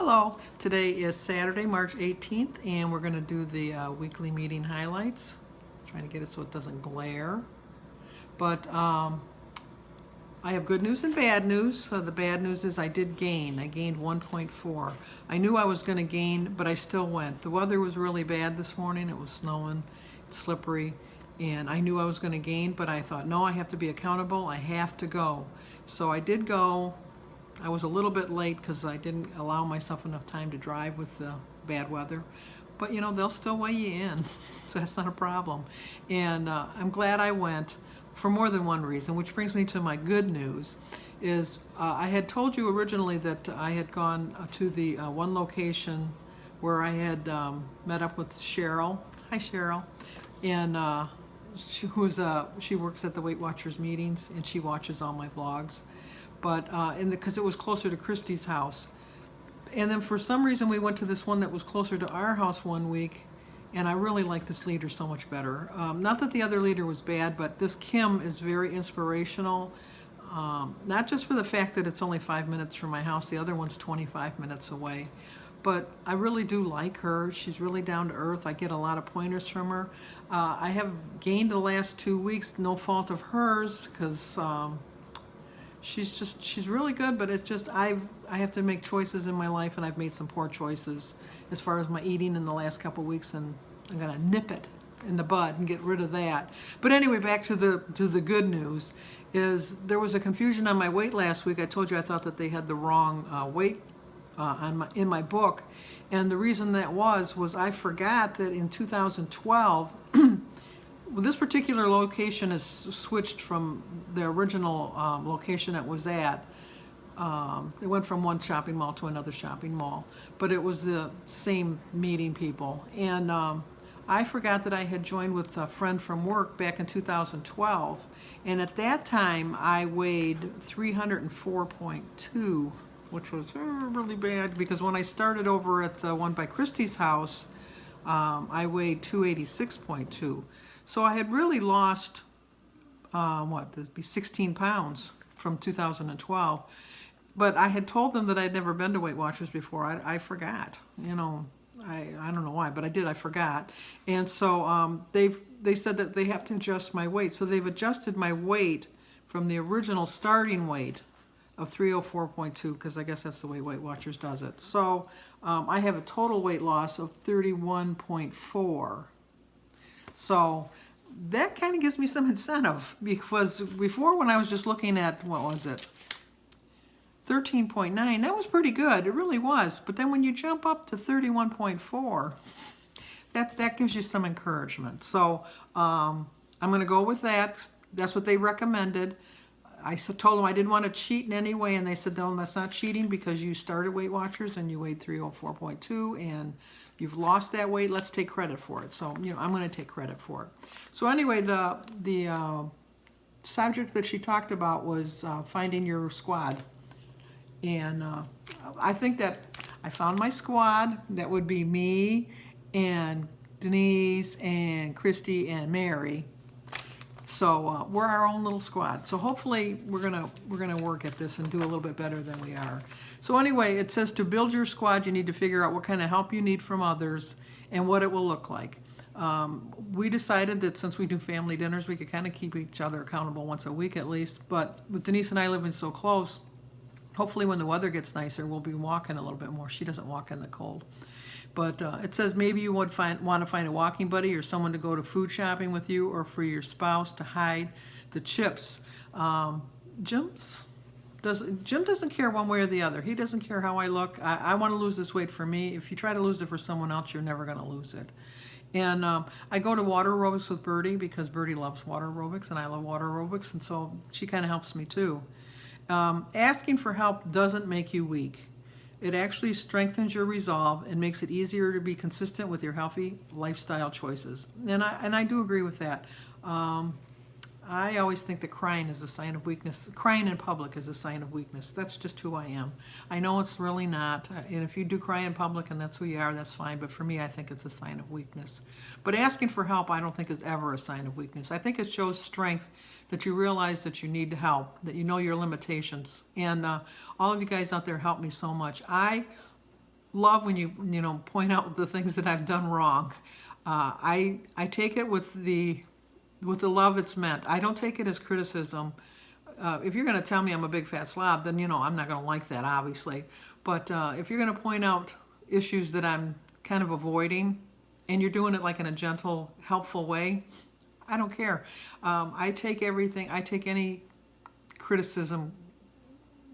Hello, today is Saturday, March 18th, and we're going to do the weekly meeting highlights. Trying to get it so it doesn't glare. But I have good news and bad news. So the bad news is I did gain. I gained 1.4. I knew I was going to gain, but I still went. The weather was really bad this morning. It was snowing, it's slippery, and I knew I was going to gain, but I thought, no, I have to be accountable. I have to go. So I did go. I was a little bit late because I didn't allow myself enough time to drive with the bad weather. But you know, they'll still weigh you in, so that's not a problem. And I'm glad I went for more than one reason, which brings me to my good news. Is I had told you originally that I had gone to the one location where I had met up with Cheryl. Hi, Cheryl. And she works at the Weight Watchers meetings, and she watches all my vlogs. But because it was closer to Christy's house. And then for some reason we went to this one that was closer to our house one week, and I really like this leader so much better. Not that the other leader was bad, but this Kim is very inspirational. Not just for the fact that it's only 5 minutes from my house, the other one's 25 minutes away. But I really do like her. She's really down to earth. I get a lot of pointers from her. I have gained the last 2 weeks, no fault of hers, because she's really good, but it's just I have to make choices in my life, and I've made some poor choices as far as my eating in the last couple of weeks, and I'm gonna nip it in the bud and get rid of that. But anyway, back to the good news is there was a confusion on my weight last week. I told you I thought that they had the wrong weight in my book, and the reason that was I forgot that in 2012 well, this particular location is switched from the original location it was at. It went from one shopping mall to another shopping mall, but it was the same meeting people. And I forgot that I had joined with a friend from work back in 2012, and at that time I weighed 304.2, which was really bad, because when I started over at the one by Christy's house, I weighed 286.2. So I had really lost, that'd be 16 pounds from 2012. But I had told them that I'd never been to Weight Watchers before. I forgot, you know, I don't know why, but I forgot. And so they said that they have to adjust my weight. So they've adjusted my weight from the original starting weight of 304.2, because I guess that's the way Weight Watchers does it. So I have a total weight loss of 31.4. So that kind of gives me some incentive, because before, when I was just looking at, what was it, 13.9, that was pretty good. It really was. But then when you jump up to 31.4, that gives you some encouragement. So I'm going to go with that. That's what they recommended. I told them I didn't want to cheat in any way, and they said, no, that's not cheating, because you started Weight Watchers and you weighed 304.2, and you've lost that weight. Let's take credit for it. So, you know, I'm going to take credit for it. So anyway, the subject that she talked about was finding your squad. And I think that I found my squad. That would be me and Denise and Christy and Mary. So we're our own little squad. So hopefully we're gonna work at this and do a little bit better than we are. So anyway, it says to build your squad, you need to figure out what kind of help you need from others and what it will look like. We decided that since we do family dinners, we could kind of keep each other accountable once a week at least. But with Denise and I living so close, hopefully when the weather gets nicer, we'll be walking a little bit more. She doesn't walk in the cold. But it says maybe you would want to find a walking buddy or someone to go to food shopping with you, or for your spouse to hide the chips. Jim doesn't care one way or the other. He doesn't care how I look. I want to lose this weight for me. If you try to lose it for someone else, you're never going to lose it. And I go to water aerobics with Birdie, because Birdie loves water aerobics and I love water aerobics, and so she kind of helps me too. Asking for help doesn't make you weak. It actually strengthens your resolve and makes it easier to be consistent with your healthy lifestyle choices. And I do agree with that. I always think that crying is a sign of weakness. Crying in public is a sign of weakness. That's just who I am. I know it's really not. And if you do cry in public and that's who you are, that's fine. But for me, I think it's a sign of weakness. But asking for help, I don't think is ever a sign of weakness. I think it shows strength, that you realize that you need help, that you know your limitations. And all of you guys out there help me so much. I love when you know, point out the things that I've done wrong. I take it with the love it's meant. I don't take it as criticism. If you're going to tell me I'm a big fat slob, then, you know, I'm not going to like that, obviously. But if you're going to point out issues that I'm kind of avoiding, and you're doing it like in a gentle, helpful way, I don't care. I take any criticism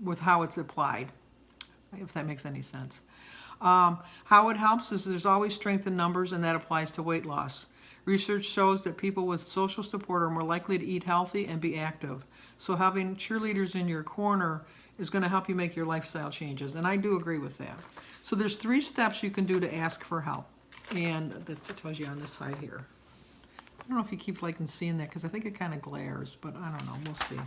with how it's applied, if that makes any sense. How it helps is there's always strength in numbers, and that applies to weight loss. Research shows that people with social support are more likely to eat healthy and be active. So having cheerleaders in your corner is going to help you make your lifestyle changes, and I do agree with that. So there's 3 steps you can do to ask for help, and that tells you on this side here. I don't know if you keep liking seeing that because I think it kind of glares, but I don't know, we'll see.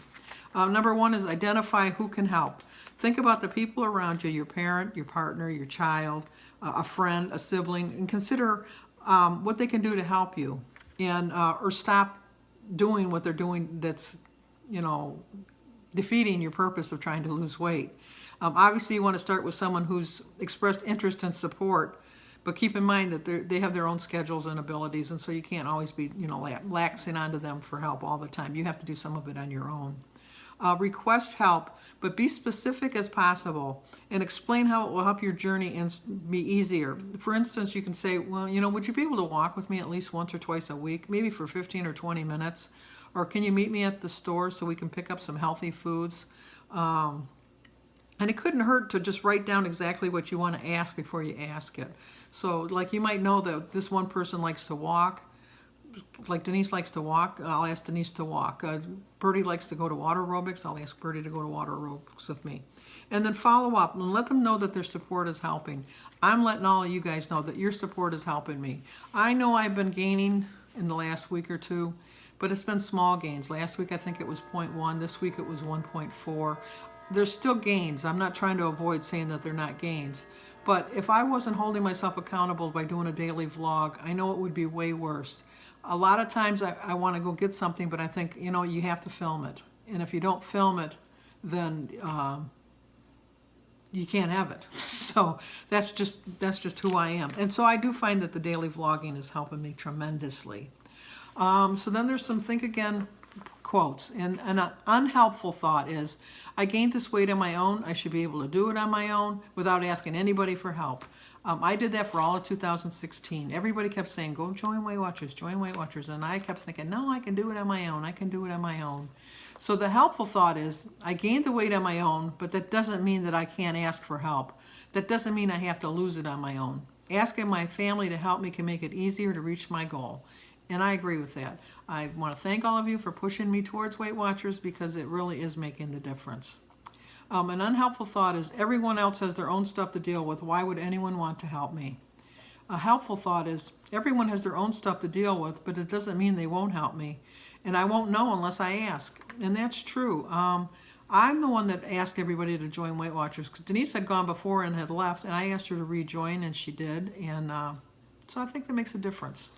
Number 1 is identify who can help. Think about the people around you, your parent, your partner, your child, a friend, a sibling, and consider what they can do to help you, and or stop doing what they're doing that's, you know, defeating your purpose of trying to lose weight. Obviously, you want to start with someone who's expressed interest and support, but keep in mind that they have their own schedules and abilities, and so you can't always be, you know, lapsing onto them for help all the time. You have to do some of it on your own. Request help, but be specific as possible and explain how it will help your journey and be easier. For instance, you can say, well, you know, would you be able to walk with me at least once or twice a week, maybe for 15 or 20 minutes? Or can you meet me at the store so we can pick up some healthy foods? And it couldn't hurt to just write down exactly what you want to ask before you ask it. So, like, you might know that this one person likes to walk. Like Denise likes to walk, I'll ask Denise to walk. Bertie likes to go to water aerobics, I'll ask Bertie to go to water aerobics with me. And then follow up and let them know that their support is helping. I'm letting all of you guys know that your support is helping me. I know I've been gaining in the last week or two, but it's been small gains. Last week I think it was 0.1, this week it was 1.4. There's still gains. I'm not trying to avoid saying that they're not gains. But if I wasn't holding myself accountable by doing a daily vlog, I know it would be way worse. A lot of times I want to go get something, but I think, you know, you have to film it. And if you don't film it, then you can't have it. So that's just who I am. And so I do find that the daily vlogging is helping me tremendously. So then there's some think again quotes. And an unhelpful thought is, I gained this weight on my own. I should be able to do it on my own without asking anybody for help. I did that for all of 2016. Everybody kept saying, go join Weight Watchers, join Weight Watchers. And I kept thinking, no, I can do it on my own. I can do it on my own. So the helpful thought is, I gained the weight on my own, but that doesn't mean that I can't ask for help. That doesn't mean I have to lose it on my own. Asking my family to help me can make it easier to reach my goal. And I agree with that. I want to thank all of you for pushing me towards Weight Watchers because it really is making the difference. An unhelpful thought is, everyone else has their own stuff to deal with. Why would anyone want to help me? A helpful thought is, everyone has their own stuff to deal with, but it doesn't mean they won't help me. And I won't know unless I ask. And that's true. I'm the one that asked everybody to join Weight Watchers, because Denise had gone before and had left, and I asked her to rejoin, and she did. And so I think that makes a difference.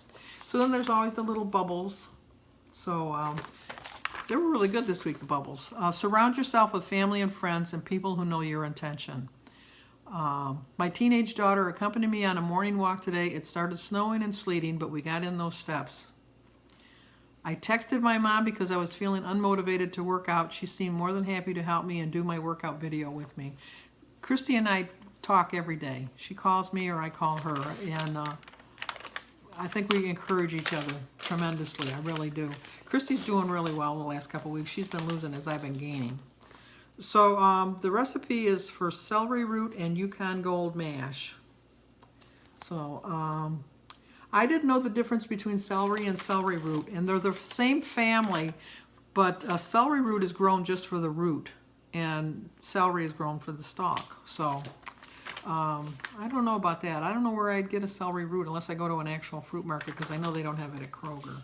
So then there's always the little bubbles. So they were really good this week, the bubbles. Surround yourself with family and friends and people who know your intention. My teenage daughter accompanied me on a morning walk today. It started snowing and sleeting, but we got in those steps. I texted my mom because I was feeling unmotivated to work out. She seemed more than happy to help me and do my workout video with me. Christy and I talk every day. She calls me or I call her, and I think we encourage each other tremendously. I really do. Christy's doing really well the last couple weeks. She's been losing as I've been gaining. So the recipe is for celery root and Yukon Gold mash. So I didn't know the difference between celery and celery root, and they're the same family, but celery root is grown just for the root, and celery is grown for the stalk. So I don't know about that. I don't know where I'd get a celery root unless I go to an actual fruit market, because I know they don't have it at Kroger.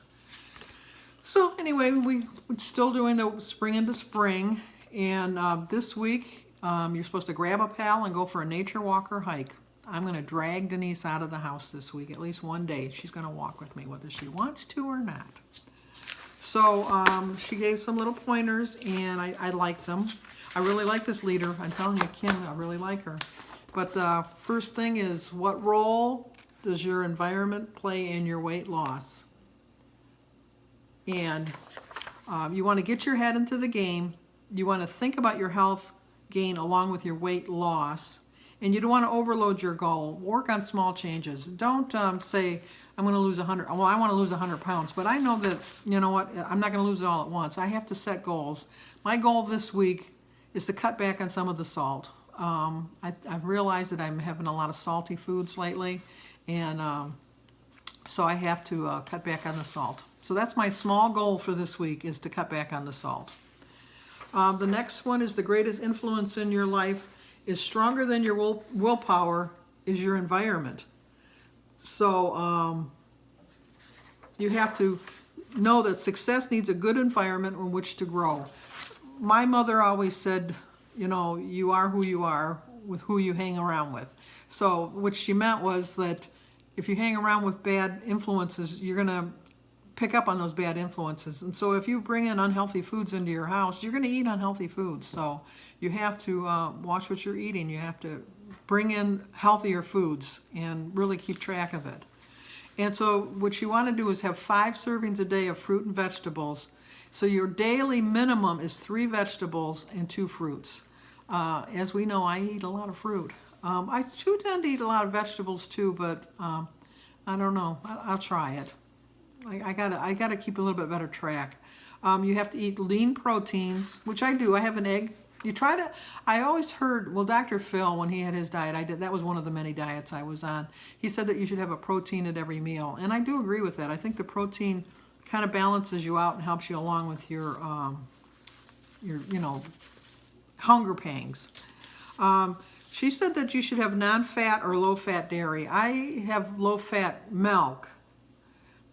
So anyway, we're still doing the spring into spring, and this week you're supposed to grab a pal and go for a nature walk or hike. I'm going to drag Denise out of the house this week, at least one day. She's going to walk with me, whether she wants to or not. So she gave some little pointers, and I like them. I really like this leader. I'm telling you, Kim, I really like her. But the first thing is, what role does your environment play in your weight loss? And you want to get your head into the game. You want to think about your health gain along with your weight loss. And you don't want to overload your goal. Work on small changes. Don't say, I'm going to lose 100. Well, I want to lose 100 pounds. But I know that, you know what, I'm not going to lose it all at once. I have to set goals. My goal this week is to cut back on some of the salt. I've realized that I'm having a lot of salty foods lately. And so I have to cut back on the salt. So that's my small goal for this week, is to cut back on the salt. The next one is, the greatest influence in your life is stronger than your willpower is your environment. So you have to know that success needs a good environment in which to grow. My mother always said, you know, you are who you are with who you hang around with. So what she meant was that if you hang around with bad influences, you're going to pick up on those bad influences. And so if you bring in unhealthy foods into your house, you're going to eat unhealthy foods. So you have to watch what you're eating. You have to bring in healthier foods and really keep track of it. And so what you want to do is have 5 servings a day of fruit and vegetables. So your daily minimum is 3 vegetables and 2 fruits. As we know, I eat a lot of fruit. I too tend to eat a lot of vegetables too, but I don't know. I'll try it. I gotta keep a little bit better track. You have to eat lean proteins, which I do. I have an egg. I always heard, well, Dr. Phil, when he had his diet, that was one of the many diets I was on. He said that you should have a protein at every meal. And I do agree with that. I think the protein kind of balances you out and helps you along with your hunger pangs. She said that you should have non-fat or low-fat dairy. I have low-fat milk,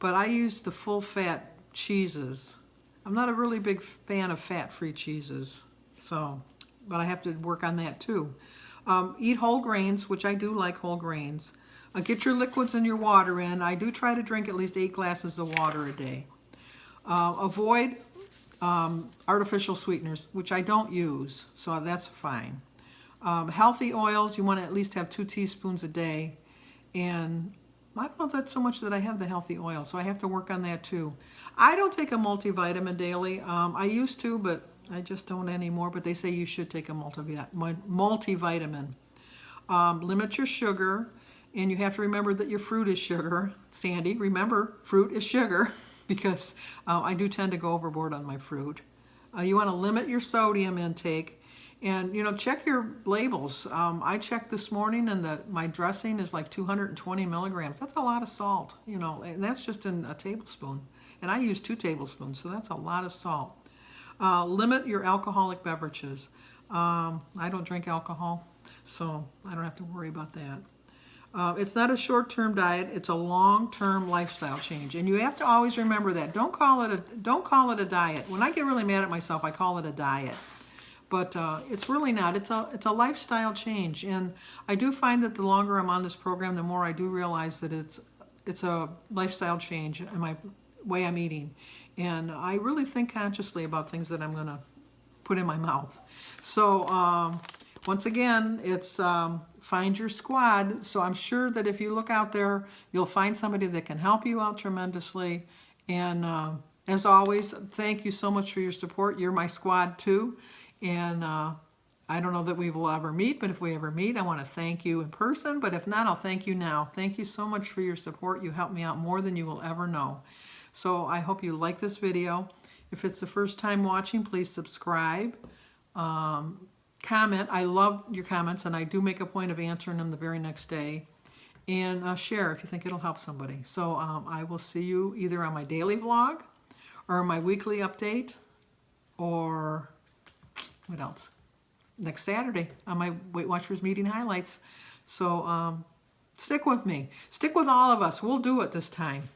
but I use the full-fat cheeses. I'm not a really big fan of fat-free cheeses, but I have to work on that too. Eat whole grains, which I do like whole grains. Get your liquids and your water in. I do try to drink at least 8 glasses of water a day. Avoid artificial sweeteners, which I don't use, so that's fine. Healthy oils, you want to at least have 2 teaspoons a day. And I don't know if that's so much that I have the healthy oil, so I have to work on that too. I don't take a multivitamin daily. I used to, but I just don't anymore. But they say you should take a multivitamin. Limit your sugar, and you have to remember that your fruit is sugar. Sandy, remember, fruit is sugar, because I do tend to go overboard on my fruit. You want to limit your sodium intake. And, you know, check your labels. I checked this morning, and my dressing is like 220 milligrams. That's a lot of salt, you know, and that's just in a tablespoon. And I use 2 tablespoons, so that's a lot of salt. Limit your alcoholic beverages. I don't drink alcohol, so I don't have to worry about that. It's not a short-term diet. It's a long-term lifestyle change, and you have to always remember that. Don't call it a diet. When I get really mad at myself, I call it a diet. But it's really not. It's a lifestyle change, and I do find that the longer I'm on this program, the more I do realize that it's a lifestyle change in my way I'm eating, and I really think consciously about things that I'm going to put in my mouth. So once again, it's find your squad. So I'm sure that if you look out there, you'll find somebody that can help you out tremendously. And as always, thank you so much for your support. You're my squad too. And I don't know that we will ever meet, but if we ever meet, I want to thank you in person. But if not, I'll thank you now. Thank you so much for your support. You help me out more than you will ever know. So I hope you like this video. If it's the first time watching, please subscribe. Comment. I love your comments, and I do make a point of answering them the very next day. And share if you think it'll help somebody. So I will see you either on my daily vlog or my weekly update, or what else? Next Saturday on my Weight Watchers meeting highlights. So stick with me. Stick with all of us. We'll do it this time.